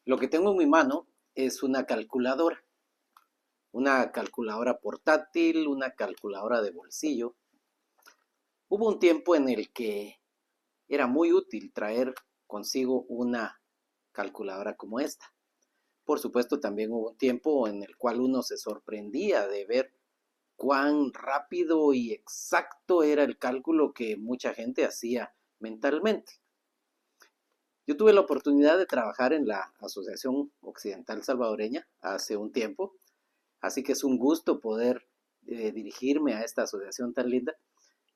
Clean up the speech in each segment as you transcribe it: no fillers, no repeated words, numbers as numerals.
Lo que tengo en mi mano es una calculadora portátil, una calculadora de bolsillo. Hubo un tiempo en el que era muy útil traer consigo una calculadora como esta. Por supuesto, también hubo un tiempo en el cual uno se sorprendía de ver cuán rápido y exacto era el cálculo que mucha gente hacía mentalmente. Yo tuve la oportunidad de trabajar en la Asociación Occidental Salvadoreña hace un tiempo, así que es un gusto poder dirigirme a esta asociación tan linda.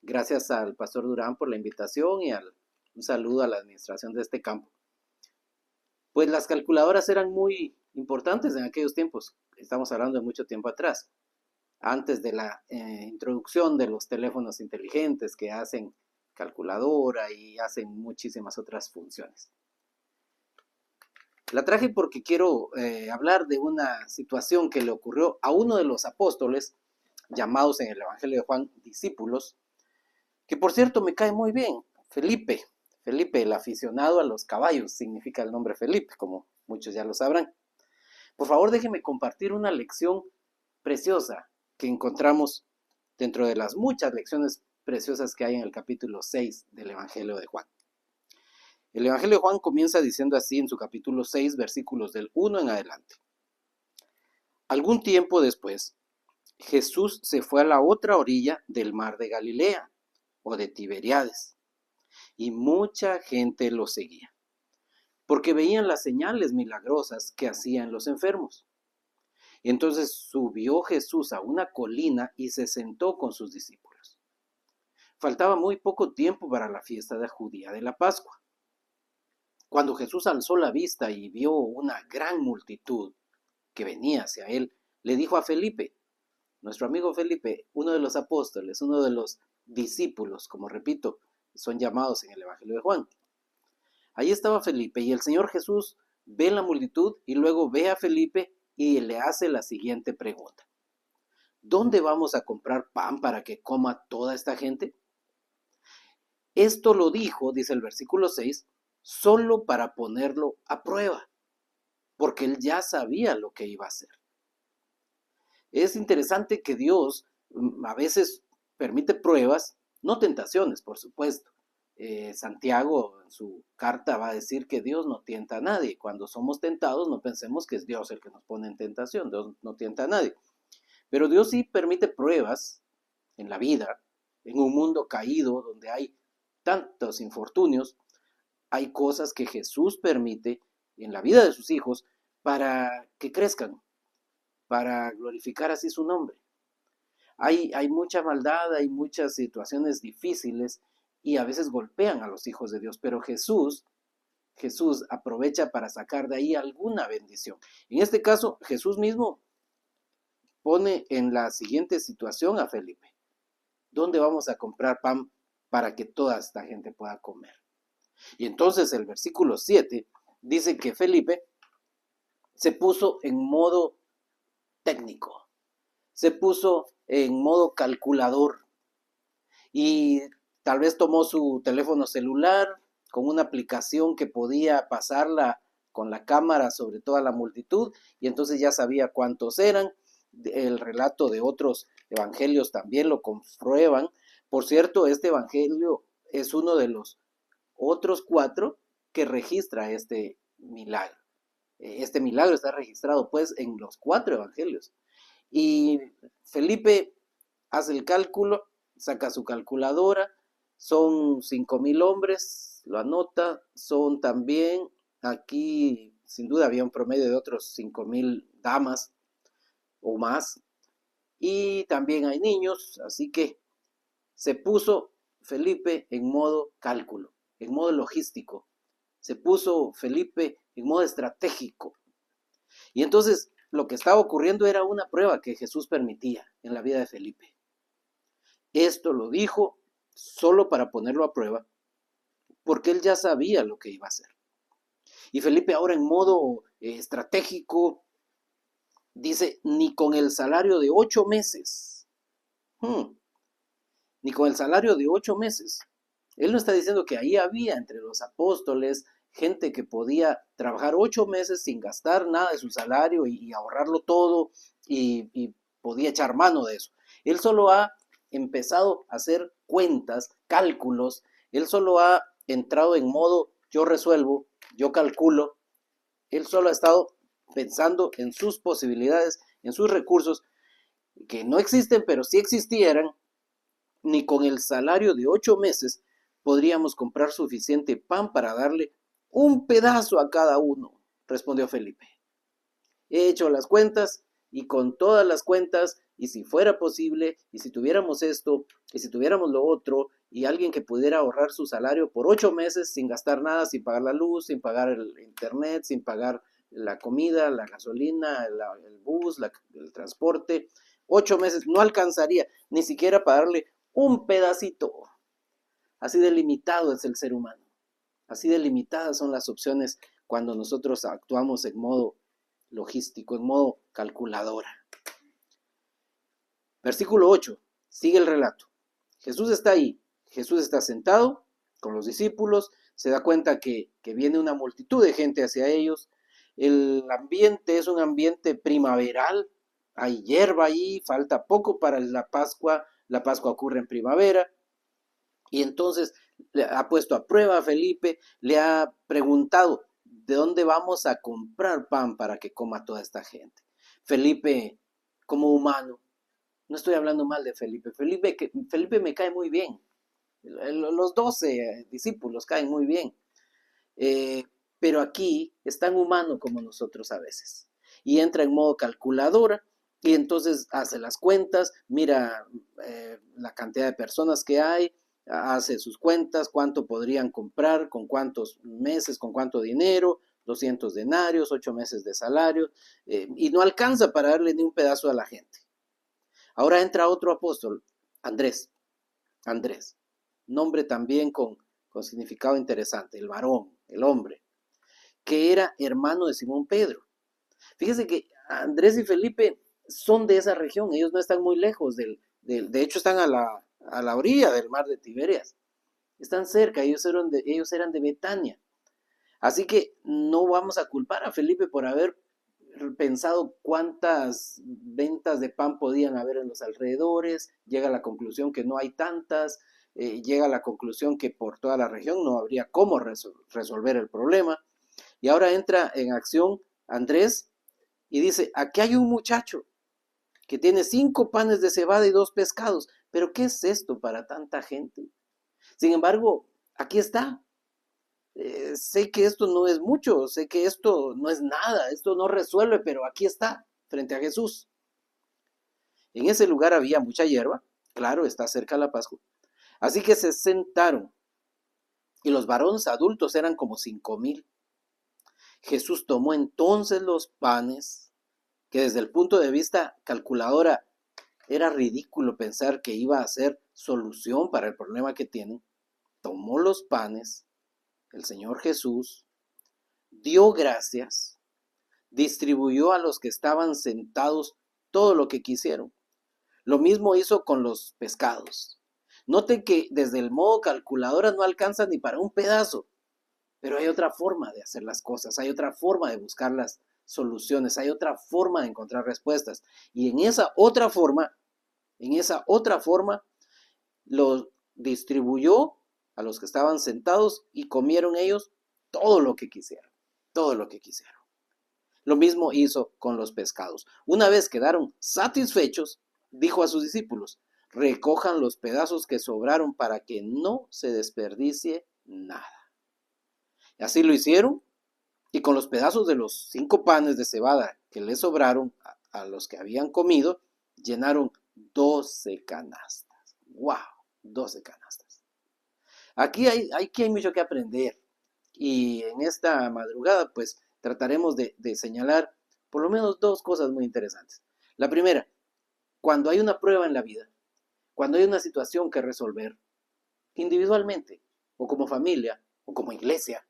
Gracias al pastor Durán por la invitación y un saludo a la administración de este campo. Pues las calculadoras eran muy importantes en aquellos tiempos, estamos hablando de mucho tiempo atrás, antes de la introducción de los teléfonos inteligentes que hacen calculadora y hacen muchísimas otras funciones. La traje porque quiero hablar de una situación que le ocurrió a uno de los apóstoles, llamados en el Evangelio de Juan discípulos, que por cierto me cae muy bien, Felipe. Felipe, el aficionado a los caballos, significa el nombre Felipe, como muchos ya lo sabrán. Por favor, déjenme compartir una lección preciosa que encontramos dentro de las muchas lecciones preciosas que hay en el capítulo 6 del Evangelio de Juan. El Evangelio de Juan comienza diciendo así en su capítulo 6, versículos del 1 en adelante. Algún tiempo después, Jesús se fue a la otra orilla del mar de Galilea, o de Tiberíades, y mucha gente lo seguía, porque veían las señales milagrosas que hacían los enfermos. Entonces subió Jesús a una colina y se sentó con sus discípulos. Faltaba muy poco tiempo para la fiesta de judía de la Pascua. Cuando Jesús alzó la vista y vio una gran multitud que venía hacia él, le dijo a Felipe, nuestro amigo Felipe, uno de los apóstoles, uno de los discípulos, como repito, son llamados en el Evangelio de Juan. Ahí estaba Felipe y el Señor Jesús ve la multitud y luego ve a Felipe y le hace la siguiente pregunta. ¿Dónde vamos a comprar pan para que coma toda esta gente? Esto lo dijo, dice el versículo 6, solo para ponerlo a prueba, porque él ya sabía lo que iba a hacer. Es interesante que Dios a veces permite pruebas, no tentaciones, por supuesto. Santiago en su carta va a decir que Dios no tienta a nadie. Cuando somos tentados no pensemos que es Dios el que nos pone en tentación, Dios no tienta a nadie. Pero Dios sí permite pruebas en la vida, en un mundo caído donde hay tantos infortunios, hay cosas que Jesús permite en la vida de sus hijos para que crezcan, para glorificar así su nombre. Hay mucha maldad, hay muchas situaciones difíciles y a veces golpean a los hijos de Dios, pero Jesús aprovecha para sacar de ahí alguna bendición. En este caso, Jesús mismo pone en la siguiente situación a Felipe. ¿Dónde vamos a comprar pan para que toda esta gente pueda comer? Y entonces el versículo 7 dice que Felipe se puso en modo técnico, se puso en modo calculador y tal vez tomó su teléfono celular con una aplicación que podía pasarla con la cámara sobre toda la multitud y entonces ya sabía cuántos eran. El relato de otros evangelios también lo comprueban. Por cierto, este evangelio es uno de los otros 4 que registra este milagro. Este milagro está registrado pues en los 4 evangelios. Y Felipe hace el cálculo, saca su calculadora, son 5,000 hombres, lo anota, son también, aquí sin duda había un promedio de otros 5,000 damas o más, y también hay niños, así que se puso Felipe en modo cálculo, en modo logístico, se puso Felipe en modo estratégico. Y entonces lo que estaba ocurriendo era una prueba que Jesús permitía en la vida de Felipe. Esto lo dijo solo para ponerlo a prueba, porque él ya sabía lo que iba a hacer. Y Felipe ahora en modo estratégico dice, ni con el salario de 8 meses. Ni con el salario de 8 meses. Él no está diciendo que ahí había entre los apóstoles gente que podía trabajar 8 meses sin gastar nada de su salario y ahorrarlo todo y podía echar mano de eso. Él solo ha empezado a hacer cuentas, cálculos, él solo ha entrado en modo yo resuelvo, yo calculo, él solo ha estado pensando en sus posibilidades, en sus recursos, que no existen, pero si existieran, ni con el salario de 8 meses podríamos comprar suficiente pan para darle un pedazo a cada uno, respondió Felipe. He hecho las cuentas y con todas las cuentas, y si fuera posible, y si tuviéramos esto, y si tuviéramos lo otro, y alguien que pudiera ahorrar su salario por 8 meses sin gastar nada, sin pagar la luz, sin pagar el internet, sin pagar la comida, la gasolina, el bus, el transporte, 8 meses no alcanzaría ni siquiera para darle un pedacito. Así de limitado es el ser humano. Así de limitadas son las opciones cuando nosotros actuamos en modo logístico, en modo calculadora. Versículo 8. Sigue el relato. Jesús está ahí. Jesús está sentado con los discípulos. Se da cuenta que viene una multitud de gente hacia ellos. El ambiente es un ambiente primaveral. Hay hierba ahí. Falta poco para la Pascua. La Pascua ocurre en primavera. Y entonces le ha puesto a prueba a Felipe. Le ha preguntado, ¿de dónde vamos a comprar pan para que coma toda esta gente? Felipe, como humano, no estoy hablando mal de Felipe. Felipe me cae muy bien. Los 12 discípulos caen muy bien. Pero aquí es tan humano como nosotros a veces. Y entra en modo calculadora y entonces hace las cuentas, mira la cantidad de personas que hay, hace sus cuentas, cuánto podrían comprar, con cuántos meses, con cuánto dinero, 200 denarios, 8 meses de salario, y no alcanza para darle ni un pedazo a la gente. Ahora entra otro apóstol, Andrés. Andrés, nombre también con significado interesante, el varón, el hombre, que era hermano de Simón Pedro. Fíjese que Andrés y Felipe son de esa región, ellos no están muy lejos de hecho están a la orilla del mar de Tiberias, están cerca, ellos eran de Betania. Así que no vamos a culpar a Felipe por haber pensado cuántas ventas de pan podían haber en los alrededores, llega a la conclusión que no hay tantas, llega a la conclusión que por toda la región no habría cómo resolver el problema. Y ahora entra en acción Andrés y dice, aquí hay un muchacho que tiene 5 panes de cebada y 2 pescados, pero ¿qué es esto para tanta gente? Sin embargo, aquí está. Sé que esto no es mucho, sé que esto no es nada, esto no resuelve, pero aquí está, frente a Jesús. En ese lugar había mucha hierba, claro, está cerca la Pascua. Así que se sentaron, y los varones adultos eran como 5,000. Jesús tomó entonces los panes, que desde el punto de vista calculadora era ridículo pensar que iba a ser solución para el problema que tienen. Tomó los panes, el Señor Jesús, dio gracias, distribuyó a los que estaban sentados todo lo que quisieron. Lo mismo hizo con los pescados. Noten que desde el modo calculadora no alcanza ni para un pedazo, pero hay otra forma de hacer las cosas, hay otra forma de buscar las soluciones, hay otra forma de encontrar respuestas. Y en esa otra forma, lo distribuyó a los que estaban sentados y comieron ellos todo lo que quisieron, todo lo que quisieron. Lo mismo hizo con los pescados. Una vez quedaron satisfechos, dijo a sus discípulos, recojan los pedazos que sobraron para que no se desperdicie nada. Y así lo hicieron, y con los pedazos de los 5 panes de cebada que les sobraron a los que habían comido, llenaron 12 canastas. ¡Wow! 12 canastas. Aquí hay mucho que aprender. Y en esta madrugada, pues, trataremos de señalar por lo menos 2 cosas muy interesantes. La primera, cuando hay una prueba en la vida, cuando hay una situación que resolver, individualmente, o como familia, o como iglesia,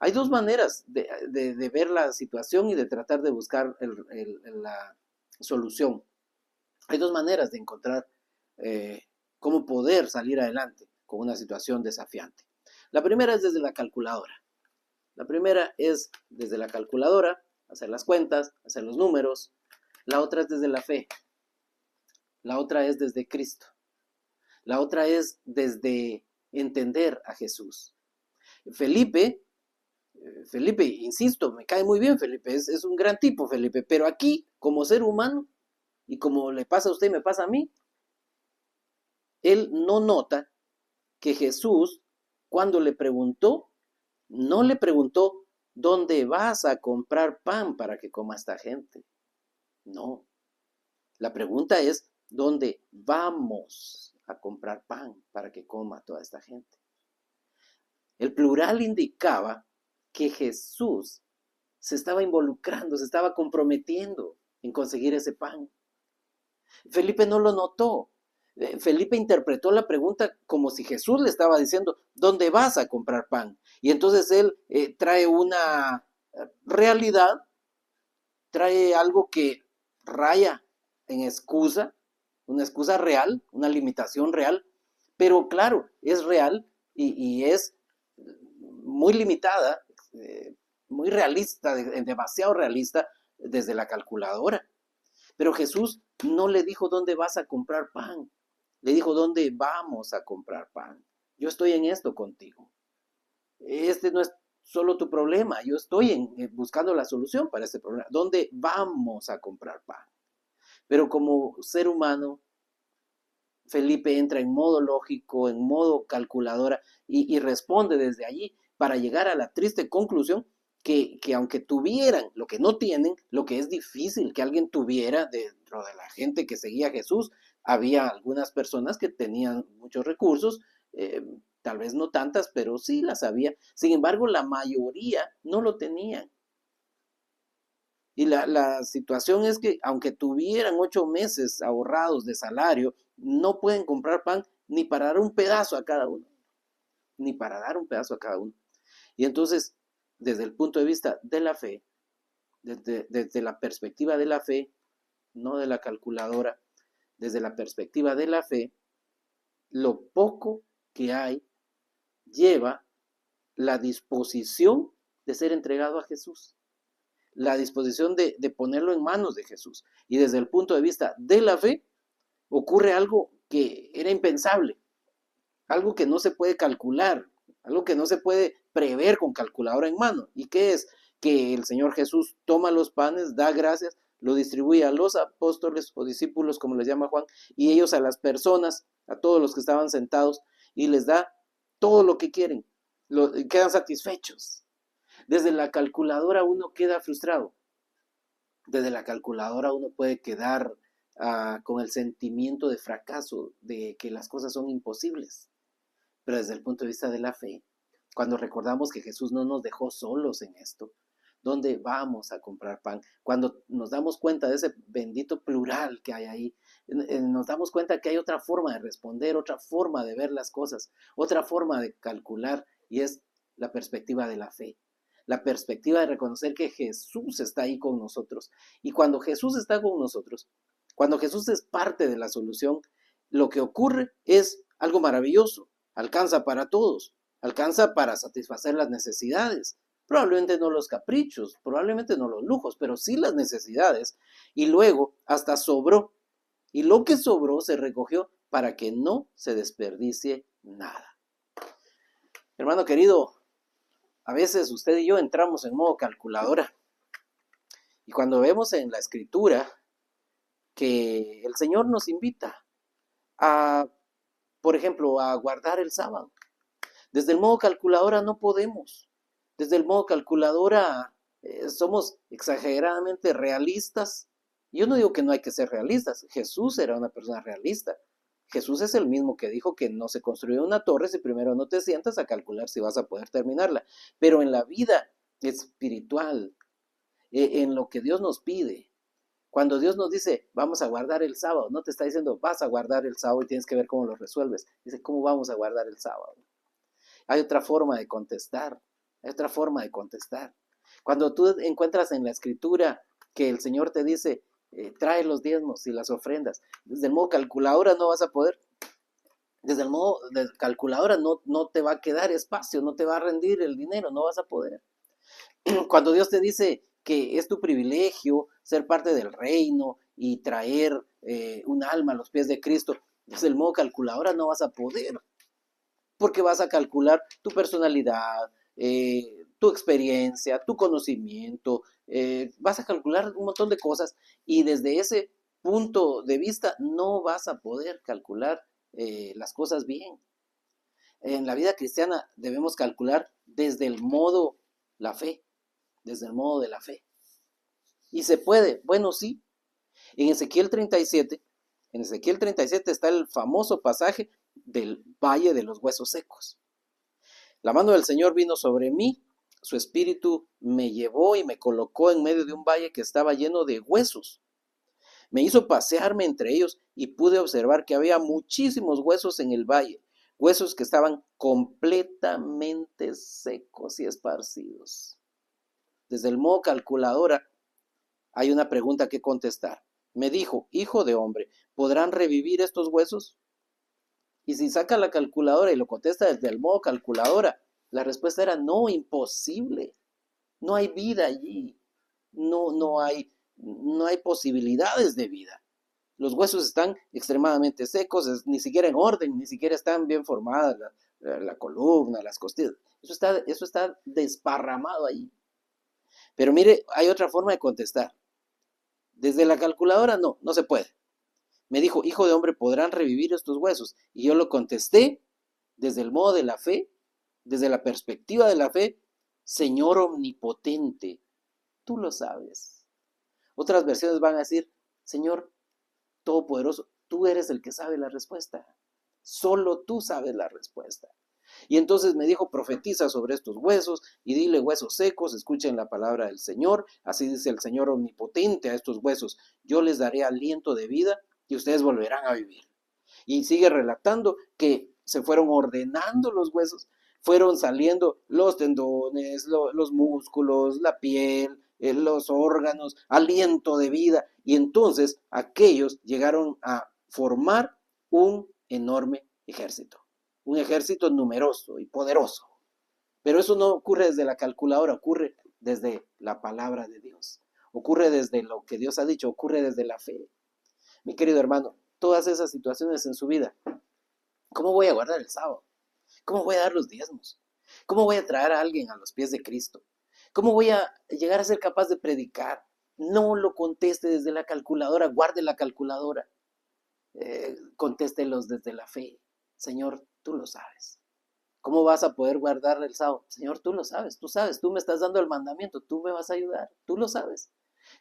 hay 2 maneras de ver la situación y de tratar de buscar la solución. Hay 2 maneras de encontrar cómo poder salir adelante con una situación desafiante. La primera es desde la calculadora. La primera es desde la calculadora, hacer las cuentas, hacer los números. La otra es desde la fe. La otra es desde Cristo. La otra es desde entender a Jesús. Felipe, insisto, me cae muy bien Felipe, es un gran tipo Felipe, pero aquí, como ser humano, y como le pasa a usted y me pasa a mí, él no nota que Jesús, cuando le preguntó, no le preguntó, ¿dónde vas a comprar pan para que coma esta gente? No. La pregunta es, ¿dónde vamos a comprar pan para que coma toda esta gente? El plural indicaba que Jesús se estaba involucrando, se estaba comprometiendo en conseguir ese pan. Felipe no lo notó. Felipe interpretó la pregunta como si Jesús le estaba diciendo, ¿dónde vas a comprar pan? Y entonces él trae una realidad, trae algo que raya en excusa, una excusa real, una limitación real, pero claro, es real y es muy limitada, muy realista, demasiado realista desde la calculadora. Pero Jesús no le dijo dónde vas a comprar pan, le dijo dónde vamos a comprar pan. Yo estoy en esto contigo. Este no es solo tu problema, yo estoy buscando la solución para este problema. ¿Dónde vamos a comprar pan? Pero como ser humano, Felipe entra en modo lógico, en modo calculadora y responde desde allí para llegar a la triste conclusión que aunque tuvieran lo que no tienen, lo que es difícil que alguien tuviera dentro de la gente que seguía a Jesús, había algunas personas que tenían muchos recursos, tal vez no tantas, pero sí las había. Sin embargo, la mayoría no lo tenían. Y la situación es que aunque tuvieran 8 meses ahorrados de salario, no pueden comprar pan ni para dar un pedazo a cada uno, ni para dar un pedazo a cada uno. Y entonces, desde el punto de vista de la fe, desde la perspectiva de la fe, no de la calculadora, desde la perspectiva de la fe, lo poco que hay lleva la disposición de ser entregado a Jesús, la disposición de ponerlo en manos de Jesús. Y desde el punto de vista de la fe, ocurre algo que era impensable, algo que no se puede calcular, algo que no se puede prever con calculadora en mano. ¿Y qué es? Que el Señor Jesús toma los panes, da gracias, lo distribuye a los apóstoles o discípulos, como les llama Juan, y ellos a las personas, a todos los que estaban sentados, y les da todo lo que quieren, quedan satisfechos. Desde la calculadora uno queda frustrado, desde la calculadora uno puede quedar con el sentimiento de fracaso, de que las cosas son imposibles. Pero desde el punto de vista de la fe, cuando recordamos que Jesús no nos dejó solos en esto, ¿dónde vamos a comprar pan? Cuando nos damos cuenta de ese bendito plural que hay ahí, nos damos cuenta que hay otra forma de responder, otra forma de ver las cosas, otra forma de calcular, y es la perspectiva de la fe. La perspectiva de reconocer que Jesús está ahí con nosotros. Y cuando Jesús está con nosotros, cuando Jesús es parte de la solución, lo que ocurre es algo maravilloso. Alcanza para todos, alcanza para satisfacer las necesidades. Probablemente no los caprichos, probablemente no los lujos, pero sí las necesidades. Y luego hasta sobró. Y lo que sobró se recogió para que no se desperdicie nada. Hermano querido, a veces usted y yo entramos en modo calculadora. Y cuando vemos en la Escritura que el Señor nos invita a, por ejemplo, a guardar el sábado. Desde el modo calculadora no podemos. Desde el modo calculadora somos exageradamente realistas. Yo no digo que no hay que ser realistas. Jesús era una persona realista. Jesús es el mismo que dijo que no se construye una torre si primero no te sientas a calcular si vas a poder terminarla. Pero en la vida espiritual, en lo que Dios nos pide, cuando Dios nos dice, vamos a guardar el sábado, no te está diciendo, vas a guardar el sábado y tienes que ver cómo lo resuelves. Dice, ¿cómo vamos a guardar el sábado? Hay otra forma de contestar, hay otra forma de contestar. Cuando tú encuentras en la Escritura que el Señor te dice, trae los diezmos y las ofrendas, desde el modo calculadora no vas a poder. Desde el modo de calculadora no te va a quedar espacio, no te va a rendir el dinero, no vas a poder. Cuando Dios te dice que es tu privilegio ser parte del reino y traer un alma a los pies de Cristo, desde el modo calculadora no vas a poder, porque vas a calcular tu personalidad, tu experiencia, tu conocimiento, vas a calcular un montón de cosas y desde ese punto de vista no vas a poder calcular las cosas bien. En la vida cristiana debemos calcular desde el modo la fe, desde el modo de la fe. ¿Y se puede? Bueno, sí. En Ezequiel 37, en Ezequiel 37 está el famoso pasaje del valle de los huesos secos. La mano del Señor vino sobre mí, su espíritu me llevó y me colocó en medio de un valle que estaba lleno de huesos. Me hizo pasearme entre ellos y pude observar que había muchísimos huesos en el valle, huesos que estaban completamente secos y esparcidos. Desde el modo calculadora hay una pregunta que contestar. Me dijo, hijo de hombre, ¿podrán revivir estos huesos? Y si saca la calculadora y lo contesta desde el modo calculadora, la respuesta era no, imposible. No hay vida allí. No hay posibilidades de vida. Los huesos están extremadamente secos, ni siquiera en orden, ni siquiera están bien formadas la columna, las costillas. Eso está desparramado allí. Pero mire, hay otra forma de contestar. Desde la calculadora no se puede. Me dijo, hijo de hombre, ¿podrán revivir estos huesos? Y yo lo contesté desde el modo de la fe, desde la perspectiva de la fe, Señor omnipotente, tú lo sabes. Otras versiones van a decir, Señor todopoderoso, tú eres el que sabe la respuesta. Solo tú sabes la respuesta. Y entonces me dijo, profetiza sobre estos huesos y dile, huesos secos, escuchen la palabra del Señor. Así dice el Señor omnipotente a estos huesos, yo les daré aliento de vida y ustedes volverán a vivir. Y sigue relatando que se fueron ordenando los huesos, fueron saliendo los tendones, los músculos, la piel, los órganos, aliento de vida. Y entonces aquellos llegaron a formar un enorme ejército. Un ejército numeroso y poderoso. Pero eso no ocurre desde la calculadora, ocurre desde la palabra de Dios. Ocurre desde lo que Dios ha dicho, ocurre desde la fe. Mi querido hermano, todas esas situaciones en su vida, ¿cómo voy a guardar el sábado? ¿Cómo voy a dar los diezmos? ¿Cómo voy a traer a alguien a los pies de Cristo? ¿Cómo voy a llegar a ser capaz de predicar? No lo conteste desde la calculadora, guarde la calculadora. Contéstelos desde la fe. Señor, tú lo sabes. ¿Cómo vas a poder guardar el sábado? Señor, tú lo sabes, tú me estás dando el mandamiento, tú me vas a ayudar, tú lo sabes.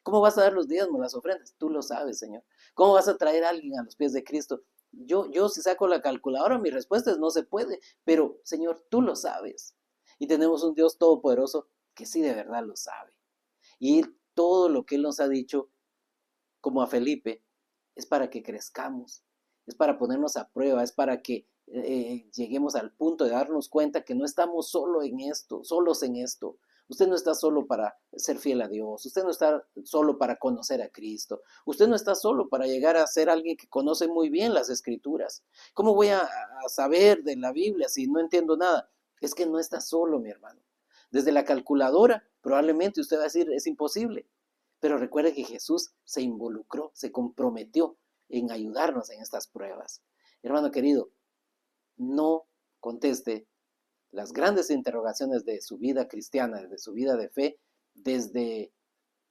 ¿Cómo vas a dar los diezmos, las ofrendas? Tú lo sabes, Señor. ¿Cómo vas a traer a alguien a los pies de Cristo? Yo si saco la calculadora, mi respuesta es no se puede, pero Señor, tú lo sabes. Y tenemos un Dios todopoderoso que sí de verdad lo sabe. Y todo lo que Él nos ha dicho, como a Felipe, es para que crezcamos, es para ponernos a prueba, es para que lleguemos al punto de darnos cuenta que no estamos solos en esto. Usted no está solo para ser fiel a Dios, usted no está solo para conocer a Cristo, usted no está solo para llegar a ser alguien que conoce muy bien las Escrituras. ¿Cómo voy a saber de la Biblia si no entiendo nada? Es que no está solo, mi hermano. Desde la calculadora, probablemente usted va a decir, es imposible. Pero recuerde que Jesús se involucró, se comprometió en ayudarnos en estas pruebas. Hermano querido, no conteste las grandes interrogaciones de su vida cristiana, de su vida de fe, desde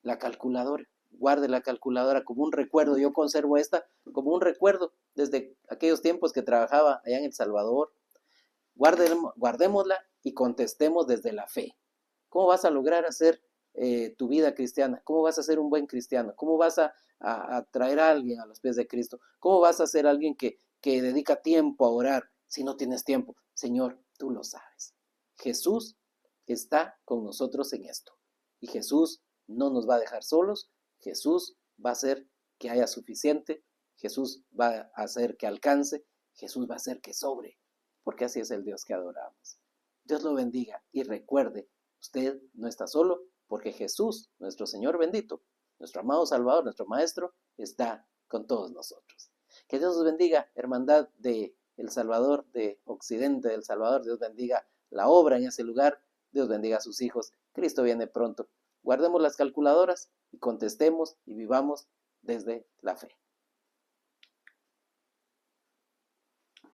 la calculadora. Guarde la calculadora como un recuerdo. Yo conservo esta como un recuerdo desde aquellos tiempos que trabajaba allá en El Salvador. Guardémosla y contestemos desde la fe. ¿Cómo vas a lograr hacer tu vida cristiana? ¿Cómo vas a ser un buen cristiano? ¿Cómo vas a traer a alguien a los pies de Cristo? ¿Cómo vas a ser alguien que dedica tiempo a orar si no tienes tiempo? Señor, tú lo sabes. Jesús está con nosotros en esto. Y Jesús no nos va a dejar solos. Jesús va a hacer que haya suficiente. Jesús va a hacer que alcance. Jesús va a hacer que sobre. Porque así es el Dios que adoramos. Dios lo bendiga y recuerde, usted no está solo porque Jesús, nuestro Señor bendito, nuestro amado Salvador, nuestro Maestro, está con todos nosotros. Que Dios nos bendiga, hermandad de El Salvador, de Occidente del Salvador. Dios bendiga la obra en ese lugar. Dios bendiga a sus hijos. Cristo viene pronto. Guardemos las calculadoras y contestemos y vivamos desde la fe.